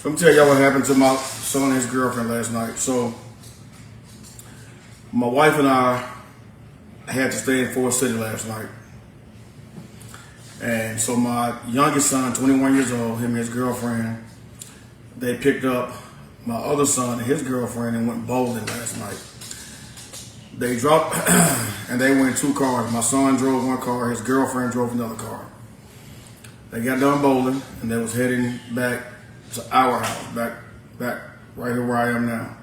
So I'm tell y'all what happened to my son and his girlfriend last night. So my wife and I had to stay in Forest City last night. And so my youngest son, 21 years old, him and his girlfriend, they picked up my other son and his girlfriend and went bowling last night. They dropped and they went in two cars. My son drove one car, his girlfriend drove another car. They got done bowling and they was heading back to our house, back right here where I am now.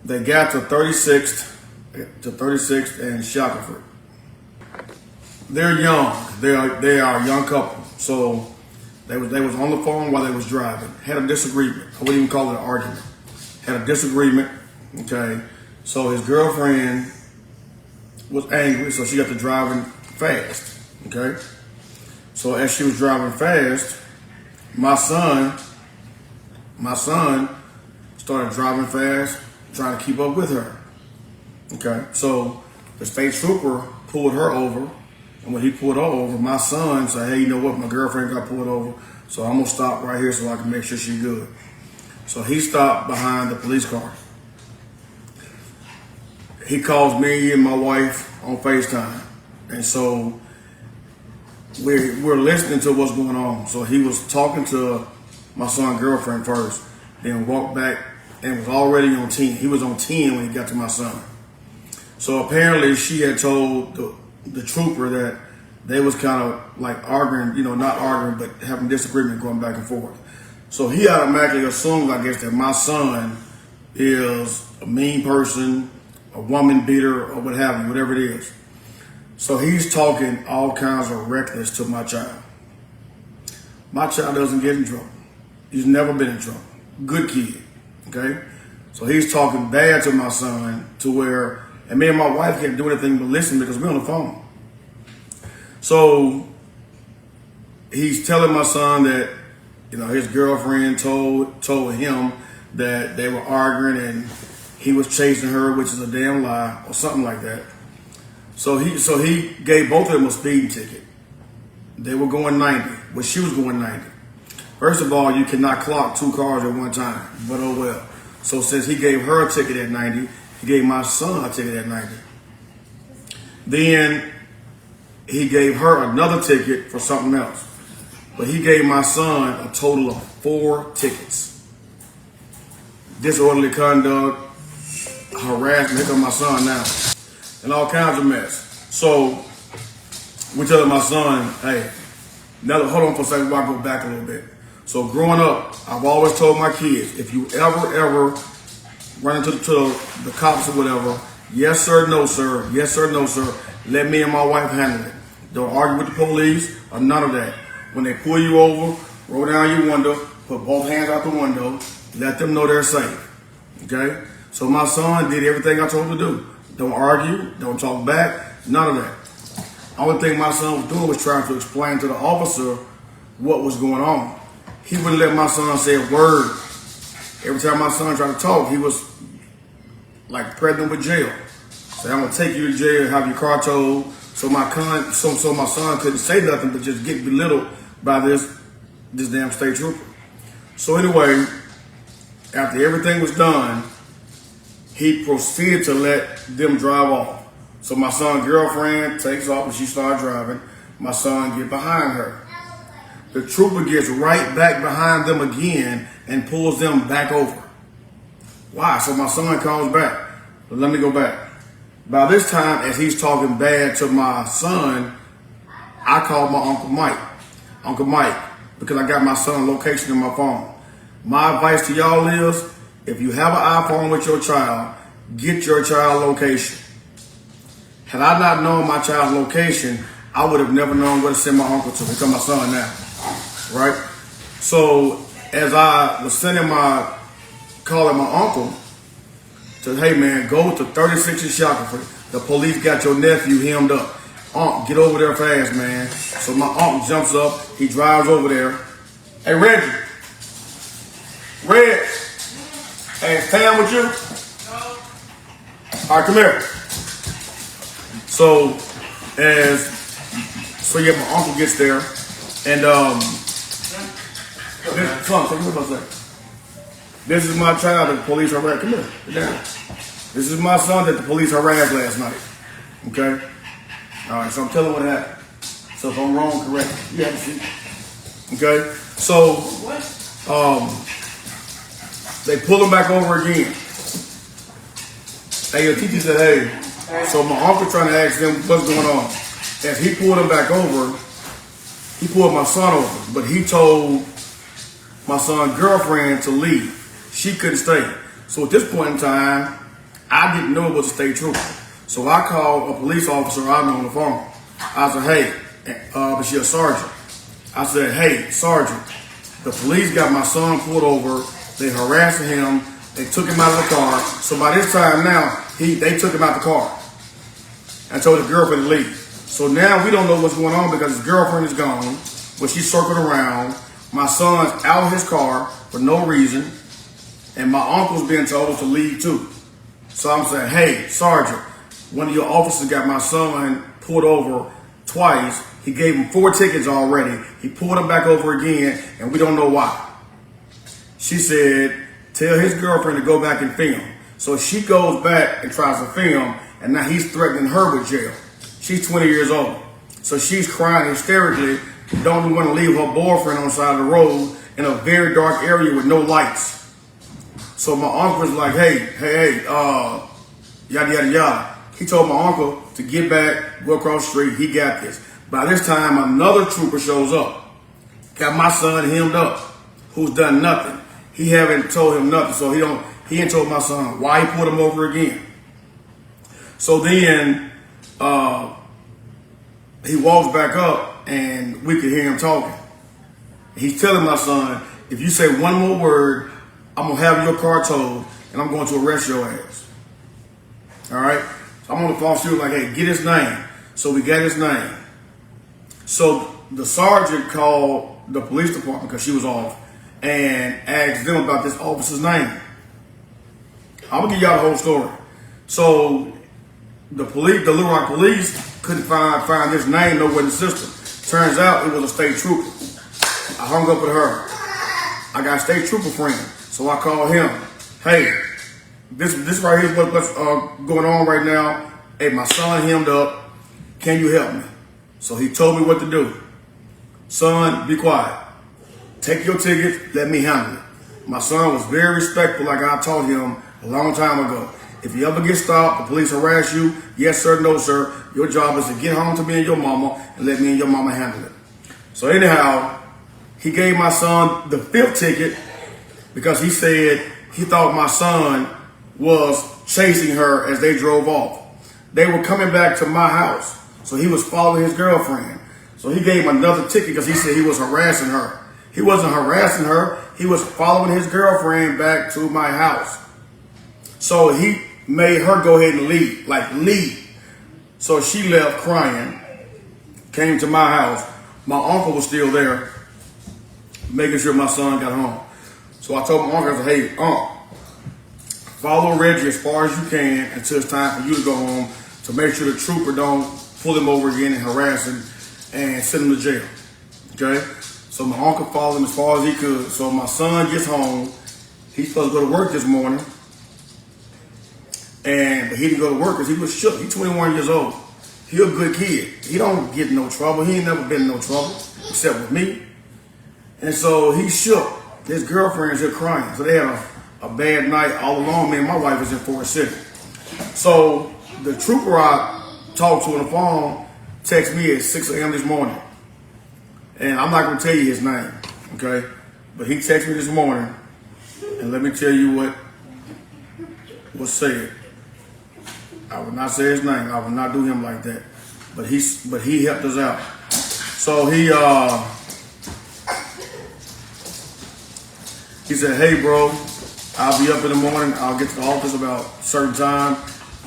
They got to 36th and Shackelford. They're young. They are a young couple. So they was on the phone while they was driving. Had a disagreement. I wouldn't even call it an argument. Had a disagreement. Okay. So his girlfriend was angry, so she got to driving fast. Okay. So as she was driving fast, my son started driving fast, trying to keep up with her. Okay, so the state trooper pulled her over, and when he pulled her over, my son said, "Hey, you know what? My girlfriend got pulled over, so I'm gonna stop right here so I can make sure she's good." So he stopped behind the police car. He calls me and my wife on FaceTime, and so we're listening to what's going on. So he was talking to my son's girlfriend first, then walked back and was already on 10. He was on 10 when he got to my son. So apparently she had told the trooper that they was kind of like arguing, not arguing, but having disagreement going back and forth. So he automatically assumed, I guess, that my son is a mean person, a woman beater, or what have you, whatever it is. So he's talking all kinds of reckless to my child. My child doesn't get in trouble. He's never been in trouble. Good kid, okay? So he's talking bad to my son to where, and me and my wife can't do anything but listen because we're on the phone. So he's telling my son that, his girlfriend told him that they were arguing and he was chasing her, which is a damn lie, or something like that. So he gave both of them a speeding ticket. They were going 90, but she was going 90. First of all, you cannot clock two cars at one time, but oh well. So since he gave her a ticket at 90, he gave my son a ticket at 90. Then he gave her another ticket for something else. But he gave my son a total of 4 tickets. Disorderly conduct, harassment of my son now, and all kinds of mess. So we telling my son, hey, now hold on for a second while I go back a little bit. So growing up, I've always told my kids, if you ever run into the cops or whatever, yes sir, no sir, yes sir, no sir, let me and my wife handle it. Don't argue with the police or none of that. When they pull you over, roll down your window, put both hands out the window, let them know they're safe. Okay? So my son did everything I told him to do. Don't argue, don't talk back, none of that. Only thing my son was doing was trying to explain to the officer what was going on. He wouldn't let my son say a word. Every time my son tried to talk, he was like threatening with jail. Say, I'm gonna take you to jail, have your car towed. So my son couldn't say nothing but just get belittled by this damn state trooper. So anyway, after everything was done, he proceeded to let them drive off. So my son's girlfriend takes off and she started driving. My son get behind her. The trooper gets right back behind them again and pulls them back over. Why? So my son comes back. But let me go back. By this time, as he's talking bad to my son, I called my Uncle Mike. Uncle Mike, because I got my son's location in my phone. My advice to y'all is, if you have an iPhone with your child, get your child location. Had I not known my child's location, I would have never known where to send my uncle to become my son now, right? So as I was calling my uncle, said, hey man, go to 36 in Shackelford. The police got your nephew hemmed up. Unc, get over there fast, man. So my uncle jumps up, he drives over there. Hey Reggie, Reg, hey, is Tam with you? No. All right, come here. So yeah, my uncle gets there, and Son, take me about that. This is my child that the police harassed. Come here, get down. This is my son that the police harassed last night. Okay? All right, so I'm telling what happened. So if I'm wrong, correct me. You have to see. Okay? So, they pull him back over again. Hey, your teacher said, hey, so my uncle trying to ask them what's going on. As he pulled him back over, he pulled my son over, but he told my son's girlfriend to leave. She couldn't stay. So at this point in time, I didn't know it was a state trooper. So I called a police officer I know on the phone. I said, hey, but she's a sergeant. I said, hey, sergeant, the police got my son pulled over. They harassed him. They took him out of the car. So by this time now, they took him out the car and told his girlfriend to leave. So now we don't know what's going on because his girlfriend is gone, but she circled around. My son's out of his car for no reason, and my uncle's being told to leave too. So I'm saying, hey, sergeant, one of your officers got my son pulled over twice. He gave him 4 tickets already. He pulled him back over again, and we don't know why. She said, tell his girlfriend to go back and film. So she goes back and tries to film, and now he's threatening her with jail. She's 20 years old. So she's crying hysterically, don't want to leave her boyfriend on the side of the road in a very dark area with no lights. So my uncle was like, hey, yada, yada, yada. He told my uncle to get back, go across the street, he got this. By this time, another trooper shows up, got my son hemmed up, who's done nothing. He haven't told him nothing, so he ain't told my son why he pulled him over again. So then he walks back up and we could hear him talking. He's telling my son, if you say one more word, I'm gonna have your car towed and I'm going to arrest your ass. All right? So I'm on the phone, she was like, hey, get his name. So we got his name. So the sergeant called the police department because she was off and asked them about this officer's name. I'm gonna give y'all the whole story. So the Little Rock police couldn't find this name nowhere in the system. Turns out it was a state trooper. I hung up with her. I got a state trooper friend, so I called him. Hey, this right here is what's going on right now. Hey, my son hemmed up. Can you help me? So he told me what to do. Son, be quiet. Take your ticket, let me handle it. My son was very respectful like I taught him a long time ago. If you ever get stopped, the police harass you, yes sir, no sir, your job is to get home to me and your mama and let me and your mama handle it. So anyhow, he gave my son the 5th ticket because he said he thought my son was chasing her as they drove off. They were coming back to my house, so he was following his girlfriend. So he gave him another ticket because he said he was harassing her. He wasn't harassing her. He was following his girlfriend back to my house. So he made her go ahead and leave, leave. So she left crying, came to my house. My uncle was still there, making sure my son got home. So I told my uncle, I said, hey, follow Reggie as far as you can until it's time for you to go home to make sure the trooper don't pull him over again and harass him and send him to jail, okay? So my uncle followed him as far as he could. So my son gets home. He's supposed to go to work this morning. But he didn't go to work because he was shook. He's 21 years old. He a good kid. He don't get in no trouble. He ain't never been in no trouble except with me. And so he shook. His girlfriend's here crying. So they had a bad night all along. Me and my wife was in Forest City. So the trooper I talked to on the phone texted me at 6 a.m. this morning. And I'm not going to tell you his name, okay? But he texted me this morning. And let me tell you what was said. I would not say his name. I would not do him like that. But he helped us out. So he said, hey bro, I'll be up in the morning. I'll get to the office about a certain time.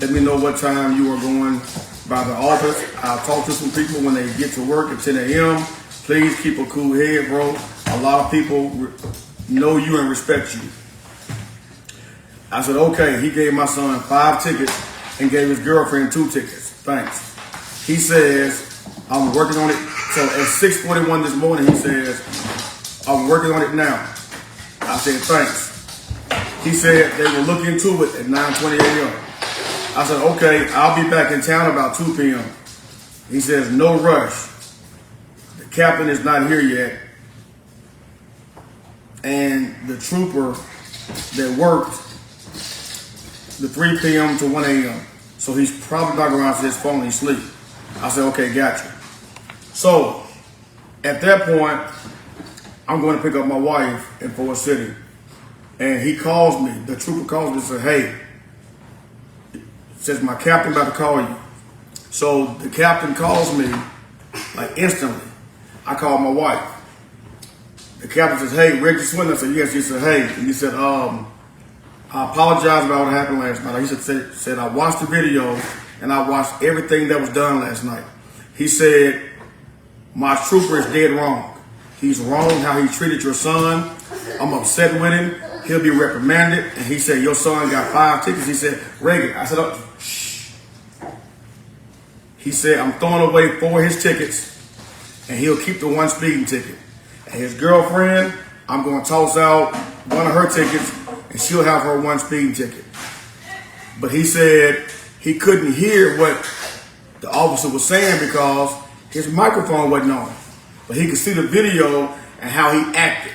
Let me know what time you are going by the office. I'll talk to some people when they get to work at 10 a.m. Please keep a cool head, bro. A lot of people know you and respect you. I said, okay. He gave my son 5 tickets and gave his girlfriend 2 tickets. Thanks. He says, I'm working on it. So at 6:41 this morning, he says, I'm working on it now. I said, thanks. He said they will look into it at 9:20 a.m. I said, okay, I'll be back in town about 2 p.m. He says, no rush. The captain is not here yet. And the trooper that worked the 3 p.m. to 1 a.m. So he's probably not around for his phone, he's asleep. I said, okay, gotcha. So at that point, I'm going to pick up my wife in Forest City. And he calls me, the trooper calls me and says, hey, says my captain about to call you. So the captain calls me like instantly. I call my wife. The captain says, hey, Reggie Swindon. I said, yes. He said, hey. And he said, I apologize about what happened last night. He said, I watched the video and I watched everything that was done last night. He said, my trooper is dead wrong. He's wrong how he treated your son. I'm upset with him. He'll be reprimanded. And he said, your son got 5 tickets. He said, Reggie. I said, oh, shh. He said, I'm throwing away 4 of his tickets and he'll keep the 1 speeding ticket. And his girlfriend, I'm going to toss out 1 of her tickets and she'll have her 1 speeding ticket. But he said he couldn't hear what the officer was saying because his microphone wasn't on. But he could see the video and how he acted.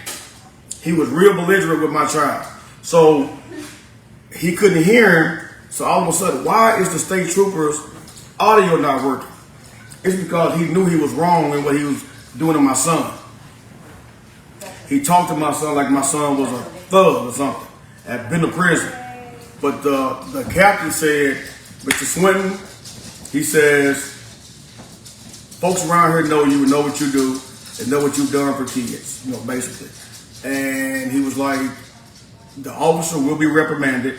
He was real belligerent with my child. So he couldn't hear him. So all of a sudden, why is the state trooper's audio not working? It's because he knew he was wrong in what he was doing to my son. He talked to my son like my son was a thug or something, had been to prison. But the captain said, Mr. Swinton, he says, folks around here know you and know what you do and know what you've done for kids, you know, basically. And he was like, the officer will be reprimanded.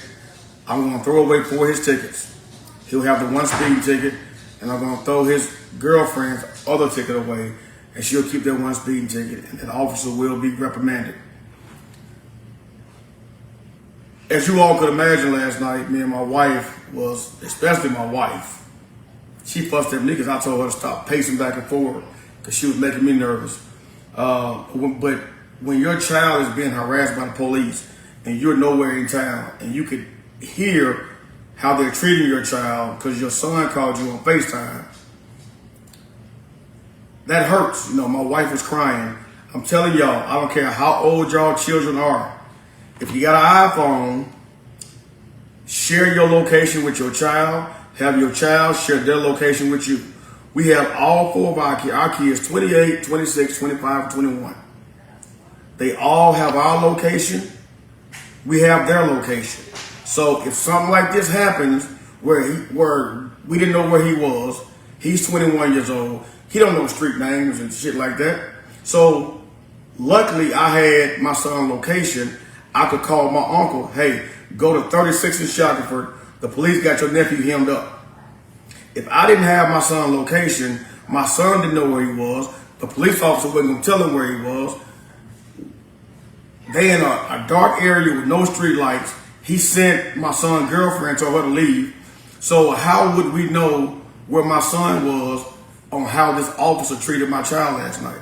I'm going to throw away 4 of his tickets. He'll have the 1 speeding ticket, and I'm going to throw his girlfriend's other ticket away, and she'll keep that 1 speeding ticket, and that officer will be reprimanded. As you all could imagine last night, me and my wife was, especially my wife, she fussed at me because I told her to stop pacing back and forward because she was making me nervous. But when your child is being harassed by the police and you're nowhere in town and you could hear how they're treating your child because your son called you on FaceTime, that hurts. You know, my wife was crying. I'm telling y'all, I don't care how old y'all children are. If you got an iPhone, share your location with your child. Have your child share their location with you. We have all 4 of our kids, 28, 26, 25, 21. They all have our location. We have their location. So if something like this happens where we didn't know where he was, he's 21 years old. He don't know street names and shit like that. So luckily I had my son's location. I could call my uncle, hey, go to 36 in Shackelford. The police got your nephew hemmed up. If I didn't have my son's location, my son didn't know where he was. The police officer wasn't going to tell him where he was. They in a dark area with no street lights. He sent my son's girlfriend, told her to leave. So how would we know where my son was on how this officer treated my child last night?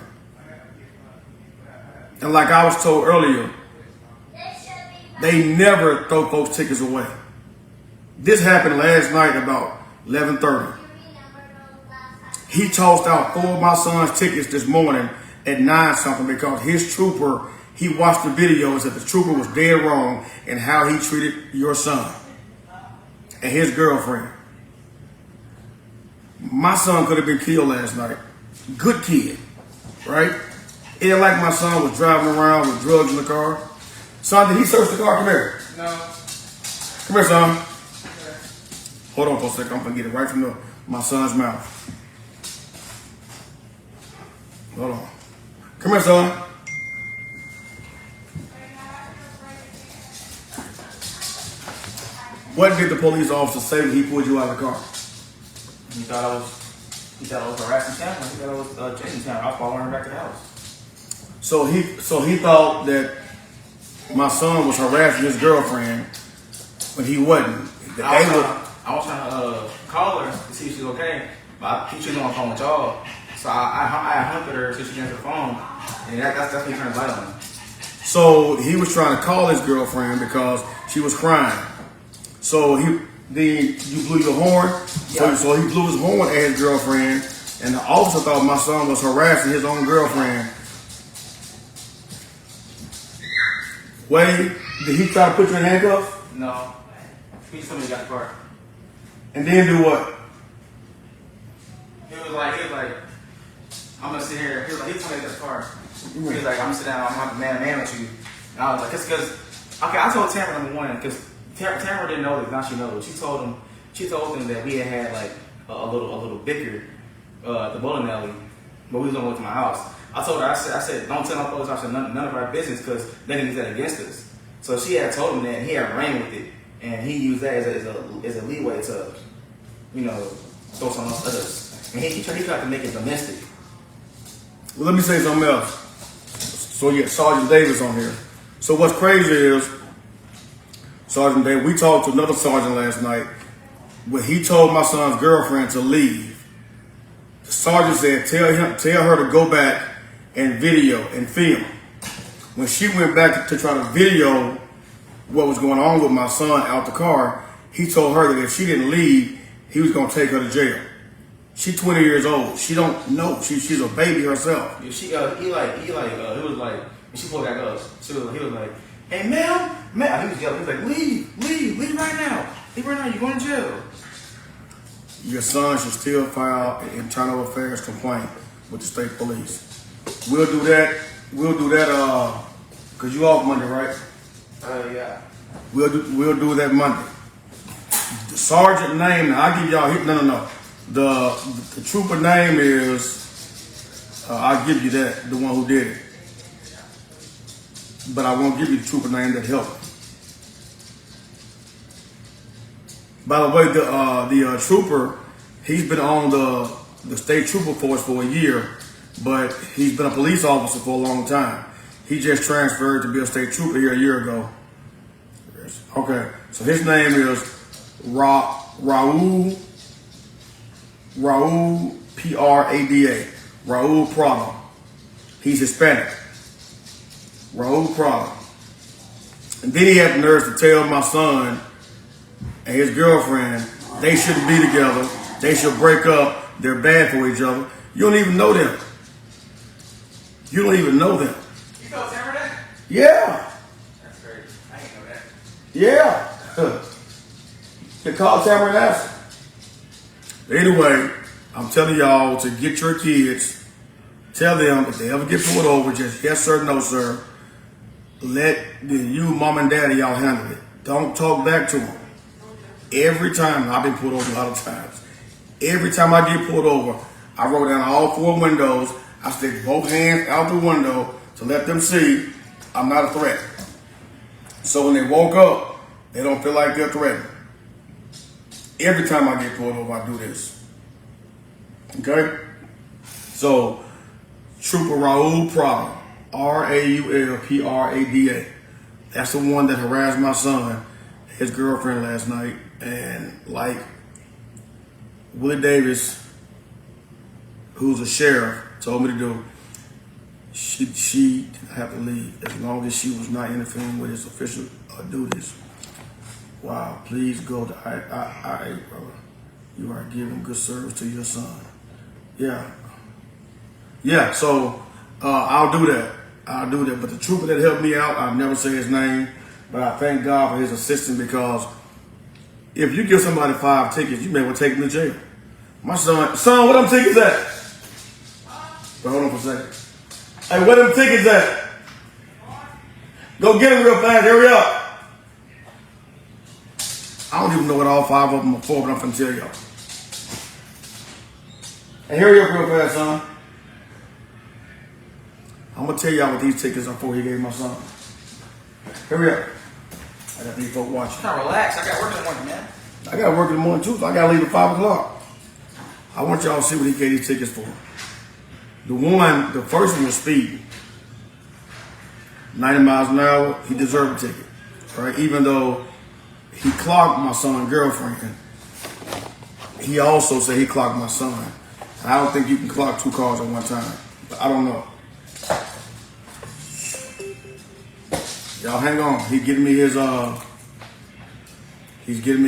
And like I was told earlier, they never throw folks' tickets away. This happened last night about 11:30. He tossed out 4 of my son's tickets this morning at 9 something because his trooper, he watched the videos that the trooper was dead wrong in how he treated your son and his girlfriend. My son could have been killed last night. Good kid, right? It ain't like my son was driving around with drugs in the car. Son, did he search the car? Come here. No. Come here, son. Okay. Hold on for a second. I'm going to get it right from my son's mouth. Hold on. Come here, son. What did the police officer say when he pulled you out of the car? He thought I was harassing Tampa. He thought I was chasing Tampa. I was following her back to the house. So he thought that my son was harassing his girlfriend, but he wasn't. I was trying to call her to see if she's okay, but I think she was on the phone with y'all. So I hunted her so she can answer the phone, and that's when he turned the light on. So he was trying to call his girlfriend because she was crying. So you blew your horn. Yeah. So he blew his horn at his girlfriend, and the officer thought my son was harassing his own girlfriend. Wade, did he try to put you in handcuffs? No. He told me he got the car. And then do what? He was like, I'm gonna sit here. He told me he got the car. He was like, I'm gonna sit down. I'm gonna have to man with you. And I was like, cause okay, I told Tamara number one, because Tamara didn't know this. Now she knows. She told them that we had like a little bicker at the bowling alley, but we was on the way to my house. I told her, I said, don't tell my police officer none of our business because they can use that against us. So she had told him that, and he had ran with it, and he used that as a leeway to, throw some on others. And he tried to make it domestic. Well, let me say something else. So yeah, Sergeant Davis on here. So what's crazy is, Sergeant Davis, we talked to another sergeant last night where he told my son's girlfriend to leave. The sergeant said, tell her to go back and video and film. When she went back to try to video what was going on with my son out the car, he told her that if she didn't leave, he was gonna take her to jail. She's 20 years old. She don't know. She's a baby herself. Yeah, he was like, when she pulled that up, he was like, hey ma'am, he was yelling, he was like, leave right now, you're going to jail. Your son should still file an internal affairs complaint with the state police. We'll do that, cause you off Monday, right? Yeah. We'll do that Monday. The sergeant name, I'll give y'all, no. The trooper name is, I'll give you that, the one who did it. But I won't give you the trooper name that helped. By the way, the trooper, he's been on the state trooper force for a year, but he's been a police officer for a long time. He just transferred to be a state trooper here a year ago. Okay, so his name is Raul Prada. Raul Prada. He's Hispanic. Raul Prada. And then he had the nerve to tell my son and his girlfriend they shouldn't be together. They should break up. They're bad for each other. You don't even know them. You don't even know them. You told Tamara that? Yeah. That's crazy. I didn't know that. Yeah. They call Tamara and ask her. Anyway, I'm telling y'all to get your kids, tell them if they ever get pulled over, just yes sir, no sir. Let you, mom and daddy, y'all handle it. Don't talk back to them. Every time, I've been pulled over a lot of times. Every time I get pulled over, I roll down all four windows. I stick both hands out the window to let them see I'm not a threat. So when they woke up, they don't feel like they're threatened. Every time I get pulled over, I do this. Okay? So, Trooper Raul Prada, Raulprada. That's the one that harassed my son, his girlfriend last night. And like Willie Davis, who's a sheriff, told me to do, she didn't have to leave as long as she was not interfering with his official duties. Wow, please go to I brother. You are giving good service to your son. Yeah, so I'll do that. But the trooper that helped me out, I'll never say his name, but I thank God for his assistance, because if you give somebody 5 tickets, you may well take them to jail. My son, where them tickets at? But hold on for a second. Hey, where them tickets at? Go get them real fast, hurry up. I don't even know what all 5 of them are for, but I'm finna tell y'all. Hey, hurry up real fast, son. I'm gonna tell y'all what these tickets are for he gave my son. Hurry up. I got these folks watching. Now relax, I got work in the morning, man. I got work in the morning too, so I gotta leave at 5 o'clock. I want y'all to see what he gave these tickets for. The first one was speeding. 90 miles an hour, he deserved a ticket. Right? Even though he clocked my son's girlfriend, he also said he clocked my son. I don't think you can clock 2 cars at one time. But I don't know. Y'all hang on. He's getting me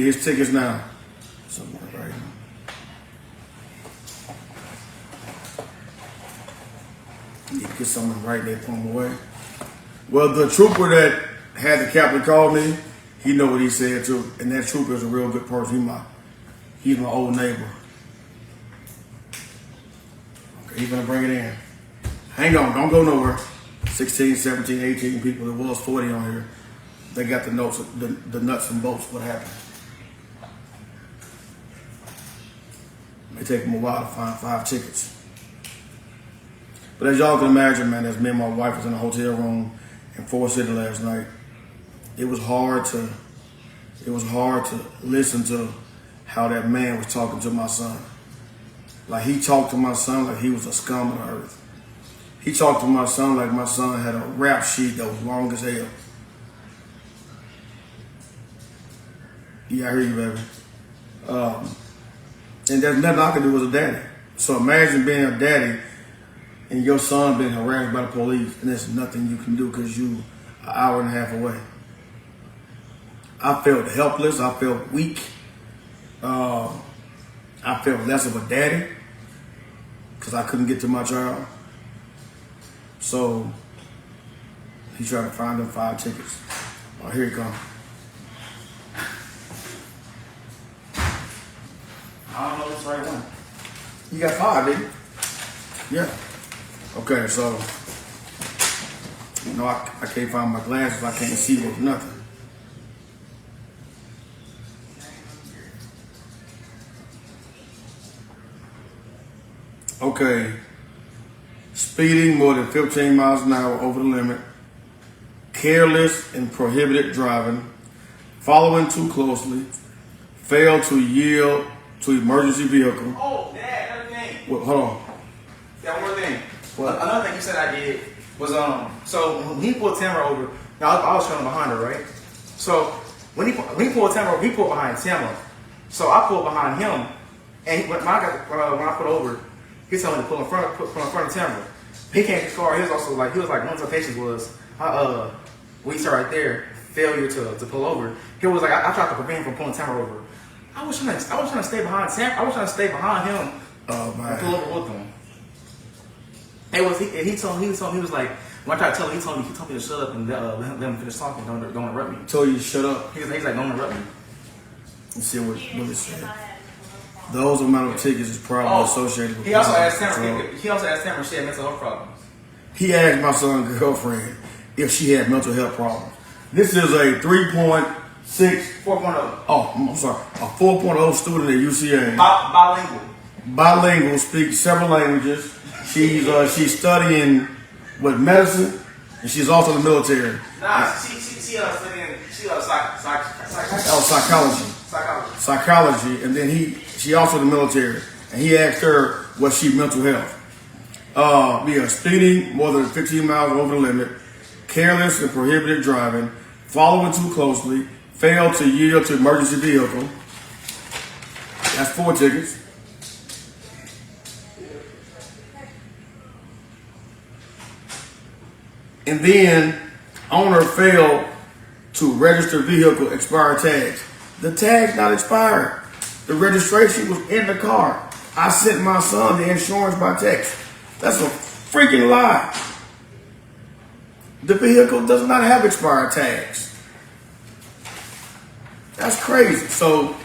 his tickets now. Somewhere right now. Need to get something right there, put him away. Well, the trooper that had the captain call me, he know what he said too. And that trooper is a real good person. He's my old neighbor. Okay, he's gonna bring it in. Hang on, don't go nowhere. 16, 17, 18 people. There was 40 on here. They got the nuts and bolts. What happened? It may take them a while to find 5 tickets. But as y'all can imagine, man, as me and my wife was in a hotel room in Fort City last night, it was hard to listen to how that man was talking to my son. Like, he talked to my son like he was a scum of the earth. He talked to my son like my son had a rap sheet that was long as hell. Yeah, I hear you, baby. And there's nothing I can do as a daddy. So imagine being a daddy and your son being harassed by the police, and there's nothing you can do because you an hour and a half away. I felt helpless. I felt weak. I felt less of a daddy because I couldn't get to my child. So he tried to find them 5 tickets. Oh, here he comes. I don't know what's the right one. You got 5, didn't you? Yeah. Okay, so I can't find my glasses. I can't see with nothing. Okay. Speeding more than 15 miles an hour over the limit. Careless and prohibited driving. Following too closely. Failed to yield to emergency vehicle. Oh, Dad, another thing. Well, hold on. Yeah, one more thing. What? Another thing you said I did was so when he pulled Tamara over, now I was trying behind her, right? So when he pulled Tamara, he pulled behind Tamara. So I pulled behind him, and when I put over, he told me to pull in front of Tamara. He came to his car. He was like one of the patients was we start right there, failure to pull over. He was like I tried to prevent him from pulling Tamara over. I was trying to stay behind Tamara. I was trying to stay behind him. Oh man. And pull over with him. He told me, he was like, when I tried to tell him, he told me to shut up and let him finish talking. Don't interrupt me. Told you to shut up. He's like, don't interrupt me. Let's see what it said. Those amount of tickets is probably associated with. He also asked Tamara if she had mental health problems. He asked my son's girlfriend if she had mental health problems. This is a 3.6. 4.0. Oh, I'm sorry. A 4.0 student at UCA. Bilingual, speaks several languages. She's studying medicine, and she's also in the military. Nah, she's studying psychology, and then she also in the military, and he asked her was she mental health. Speeding more than 15 miles over the limit, careless and prohibited driving, following too closely, failed to yield to emergency vehicle. That's 4 tickets. And then owner failed to register vehicle expired tags. The tag's not expired. The registration was in the car. I sent my son the insurance by text. That's a freaking lie. The vehicle does not have expired tags. That's crazy. So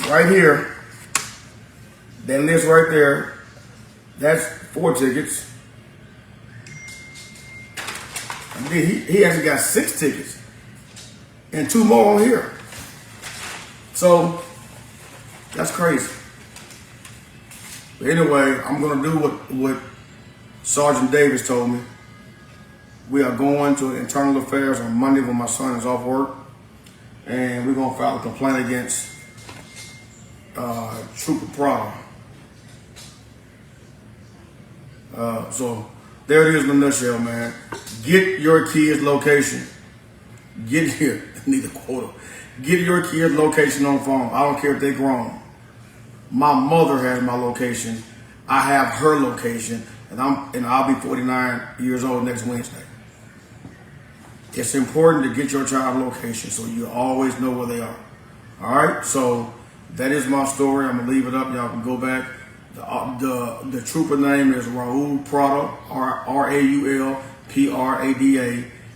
right here, that list right there, that's 4 tickets. And then he actually got 6 tickets and 2 more on here. So that's crazy. But anyway, I'm gonna do what Sergeant Davis told me. We are going to internal affairs on Monday when my son is off work, and we're gonna file a complaint against Trooper Prada. So there it is in a nutshell, man. Get your kid's location. Get here. I need a quota. Get your kid's location on phone. I don't care if they're grown. My mother has my location. I have her location. and I'll be 49 years old next Wednesday. It's important to get your child location so you always know where they are. All right, so that is my story. I'm gonna leave it up. Y'all can go back. The trooper name is Raul Prada, RAULPRADA.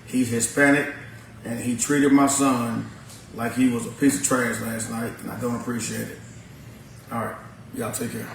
He's Hispanic, and he treated my son like he was a piece of trash last night, and I don't appreciate it. All right, y'all take care.